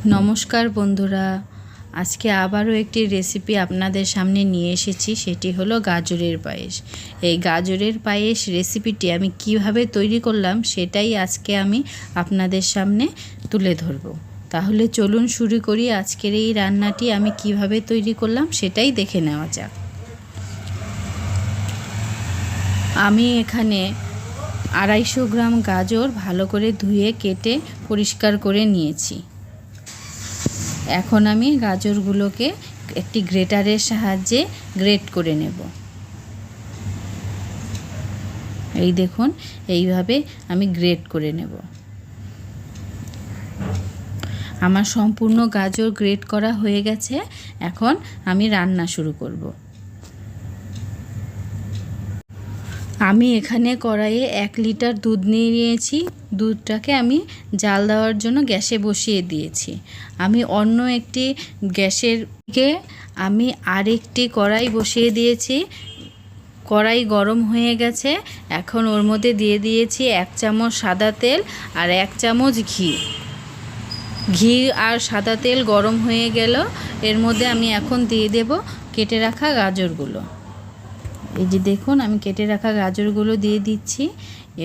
নমস্কার বন্ধুরা, আজকে আবারও একটি রেসিপি আপনাদের সামনে নিয়ে এসেছি। সেটি হলো গাজরের পায়েস। এই গাজরের পায়েস রেসিপিটি আমি কিভাবে তৈরি করলাম সেটাই আজকে আমি আপনাদের সামনে তুলে ধরব। তাহলে চলুন শুরু করি। আজকের এই রান্নাটি আমি কিভাবে তৈরি করলাম সেটাই দেখে নেওয়া যাক। আমি এখানে 250 গ্রাম গাজর ভালো করে ধুয়ে কেটে পরিষ্কার করে নিয়েছি। এখন আমি গাজরগুলোকে একটি গ্রেটারের সাহায্যে গ্রেট করে নেব। এই দেখুন, এইভাবে আমি গ্রেট করে নেব। আমার সম্পূর্ণ গাজর গ্রেট করা হয়ে গেছে। এখন আমি রান্না শুরু করব। আমি এখানে কড়াইয়ে 1 লিটার দুধ নিয়ে নিয়েছি। দুধটাকে আমি জাল দেওয়ার জন্য গ্যাসে বসিয়ে দিয়েছি। আমি অন্য একটি গ্যাসের দিকে আমি আরেকটি কড়াই বসিয়ে দিয়েছি। কড়াই গরম হয়ে গেছে। এখন ওর মধ্যে দিয়ে দিয়েছি 1 চামচ সাদা তেল আর 1 চামচ ঘি। ঘি আর সাদা তেল গরম হয়ে গেল। এর মধ্যে আমি এখন দিয়ে দেব কেটে রাখা গাজরগুলো। এই যে দেখুন, আমি কেটে রাখা গাজরগুলো দিয়ে দিচ্ছি।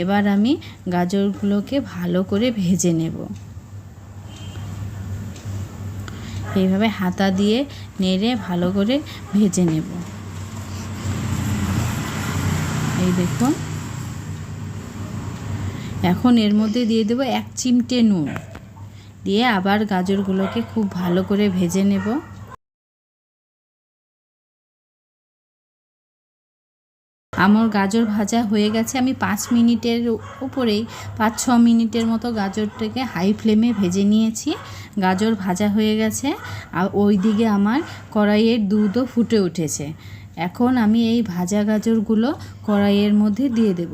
এবার আমি গাজরগুলোকে ভালো করে ভেজে নেব। এইভাবে হাতা দিয়ে নেড়ে ভালো করে ভেজে নেব। এই দেখুন, এখন এর মধ্যে দিয়ে দেব 1 চিমটে নুন। দিয়ে আবার গাজরগুলোকে খুব ভালো করে ভেজে নেব। আমার গাজর ভাজা হয়ে গেছে। আমি 5 মিনিটের উপরেই 5-6 মিনিটের মতো গাজরটাকে হাই ফ্লেমে ভেজে নিয়েছি। গাজর ভাজা হয়ে গেছে। আর ওই দিকে আমার কড়াইয়ের দুধও ফুটে উঠেছে। এখন আমি এই ভাজা গাজরগুলো কড়াইয়ের মধ্যে দিয়ে দেব।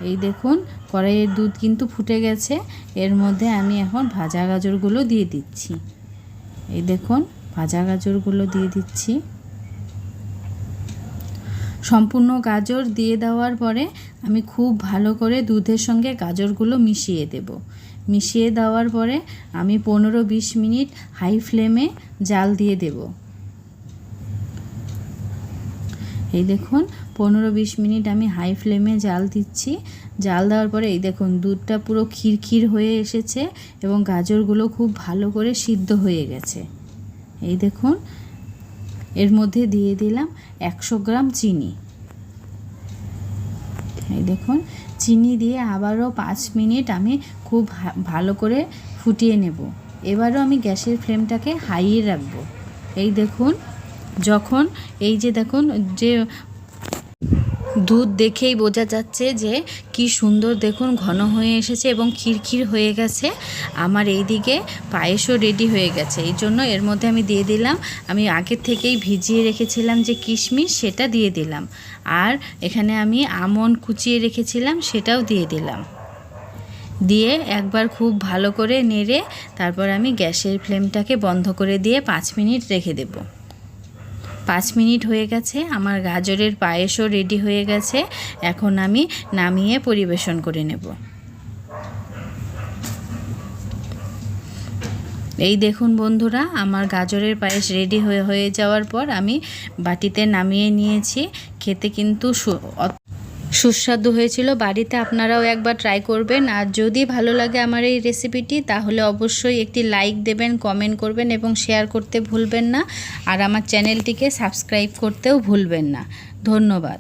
এই দেখুন, কড়াইয়ের দুধ কিন্তু ফুটে গেছে। এর মধ্যে আমি এখন ভাজা গাজরগুলো দিয়ে দিচ্ছি। এই দেখুন, ভাজা গাজরগুলো দিয়ে দিচ্ছি। সম্পূর্ণ গাজর দিয়ে দেওয়ার পরে আমি খুব ভালো করে দুধের সঙ্গে গাজরগুলো মিশিয়ে দেব। মিশিয়ে দেওয়ার পরে আমি 15-20 মিনিট হাই ফ্লেমে জাল দিয়ে দেব। এই দেখুন, 15-20 মিনিট আমি হাই ফ্লেমে জাল দিচ্ছি। জাল দেওয়ার পরে এই দেখুন, দুধটা পুরো ক্ষীর হয়ে এসেছে এবং গাজরগুলো খুব ভালো করে সিদ্ধ হয়ে গেছে। এই দেখুন, এর মধ্যে দিয়ে দিলাম 100 গ্রাম চিনি। এই দেখুন, চিনি দিয়ে আবারও 5 মিনিট আমি খুব ভালো করে ফুটিয়ে নেব। এবারও আমি গ্যাসের ফ্লেমটাকে হাইয়ে রাখব। এই দেখুন, যখন এই যে দেখুন, যে দুধ দেখেই বোঝা যাচ্ছে যে কি সুন্দর দেখুন ঘন হয়ে এসেছে এবং ক্ষীর হয়ে গেছে। আমার এই দিকে পায়েসও রেডি হয়ে গেছে। এই জন্য এর মধ্যে আমি দিয়ে দিলাম, আমি আগে থেকেই ভিজিয়ে রেখেছিলাম যে কিশমিশ, সেটা দিয়ে দিলাম। আর এখানে আমি আমন্ড কুচিয়ে রেখেছিলাম, সেটাও দিয়ে দিলাম। দিয়ে একবার খুব ভালো করে নেড়ে তারপর আমি গ্যাসের ফ্লেমটাকে বন্ধ করে দিয়ে 5 মিনিট রেখে দেব। 5 মিনিট হয়ে গেছে। আমার গাজরের পায়েসও রেডি হয়ে গেছে। এখন আমি নামিয়ে পরিবেশন করে নেব। এই দেখুন বন্ধুরা, আমার গাজরের পায়েস রেডি হয়ে যাওয়ার পর আমি বাটিতে নামিয়ে নিয়েছি। খেতে কিন্তু সুস্বাদু হয়েছিল। বাড়িতে আপনারাও একবার ট্রাই করবেন। আর যদি ভালো লাগে আমার এই রেসিপিটি, তাহলে অবশ্যই একটি লাইক দেবেন, কমেন্ট করবেন এবং শেয়ার করতে ভুলবেন না। আর আমার চ্যানেলটিকে সাবস্ক্রাইব করতেও ভুলবেন না। ধন্যবাদ।